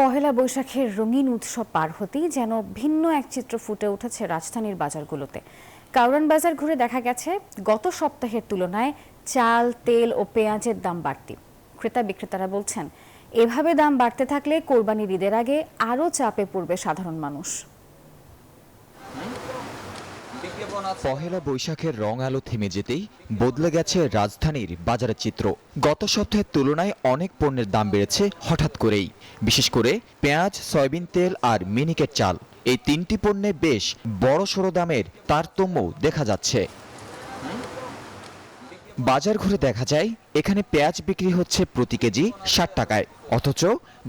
পহেলা বৈশাখের রঙিন উৎসব পার হতেই যেন ভিন্ন এক চিত্র ফুটে উঠেছে রাজধানীর বাজারগুলোতে। কারওয়ান বাজার ঘুরে দেখা গেছে গত সপ্তাহের তুলনায় চাল, তেল ও পেঁয়াজের দাম বাড়তি। ক্রেতা বিক্রেতারা বলছেন, এভাবে দাম বাড়তে থাকলে কোরবানির ঈদের আগে আরও চাপে পড়বে সাধারণ মানুষ। পহেলা বৈশাখের রং আলো থেমে যেতেই বদলে গেছে রাজধানীর বাজারের চিত্র। গত সপ্তাহের তুলনায় অনেক পণ্যের দাম বেড়েছে হঠাৎ করেই, বিশেষ করে পেঁয়াজ, সয়াবিন তেল আর মিনিকেট চাল। এই তিনটি পণ্যে বেশ বড়সড় দামের তারতম্য দেখা যাচ্ছে। বাজার ঘুরে দেখা যায় এখানে পেঁয়াজ বিক্রি হচ্ছে প্রতি কেজি 60 টাকায়, অথচ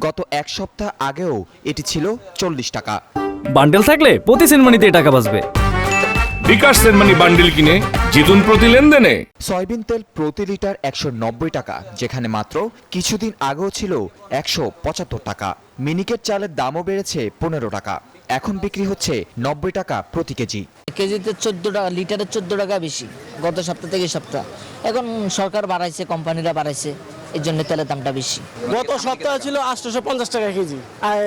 গত এক সপ্তাহ আগেও এটি ছিল 40 টাকা। বান্ডেল থাকলে প্রতি সেনমানিতে টাকা বাঁচবে। বিকাশ সেনমানি বান্ডিল কিনে জিতুন প্রতি লেনদেনে। সয়াবিন তেল প্রতি লিটার 190 টাকা, যেখানে মাত্র কিছুদিন আগেও ছিল 175 টাকা। মিনিকেট চালের দামও বেড়েছে 15 টাকা, এখন বিক্রি হচ্ছে 90 টাকা প্রতি কেজি। কেজিতে 14 টাকা, লিটারে 14 টাকা বেশি গত সপ্তাহ থেকে সপ্তাহ। এখন সরকার বাড়াইছে, কোম্পানিরা বাড়াইছে, এই জন্য তেলের দামটা বেশি। গত সপ্তাহে ছিল 850 টাকা কেজি আর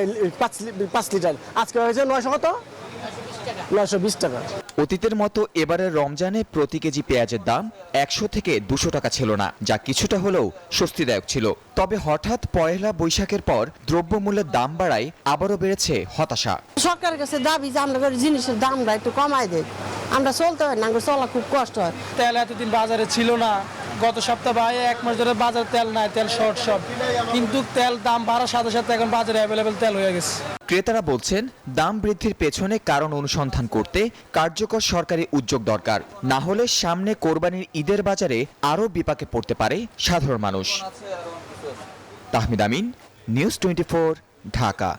5 লিটার, আজকে হয়েছে 920 টাকা। অতীতের মতো এবারের রমজানে প্রতি কেজি পেঁয়াজের দাম 100 থেকে 200 টাকা ছিল না, যা কিছুটা হলেও স্বস্তিদায়ক ছিল। তবে হঠাৎ পয়লা বৈশাখের পর দ্রব্যমূল্যের দাম বাড়ায় আবারও বেড়েছে হতাশা। সরকারের কাছে দাবি যে আমরা জিনিসের দামটা একটু কমাই দেয়, আমরা চলতে হয় না, চলা খুব কষ্ট হয়। তেল এতদিন বাজারে ছিল না, গত সপ্তাহ বা এক মাস ধরে বাজারে তেল নাই, তেল শর্ট সব, কিন্তু তেল দাম বাড়ার সাথে সাথে এখন বাজারে অ্যাভেলেবেল তেল হয়ে গেছে। ক্রেতারা বলছেন, দাম বৃদ্ধির পেছনে কারণ অনুসন্ধান করতে কার্যকর সরকারি উদ্যোগ দরকার, না হলে সামনে কোরবানির ঈদের বাজারে আরও বিপাকে পড়তে পারে সাধারণ মানুষ। তাহমিদ আমিন, নিউজ 24, ঢাকা।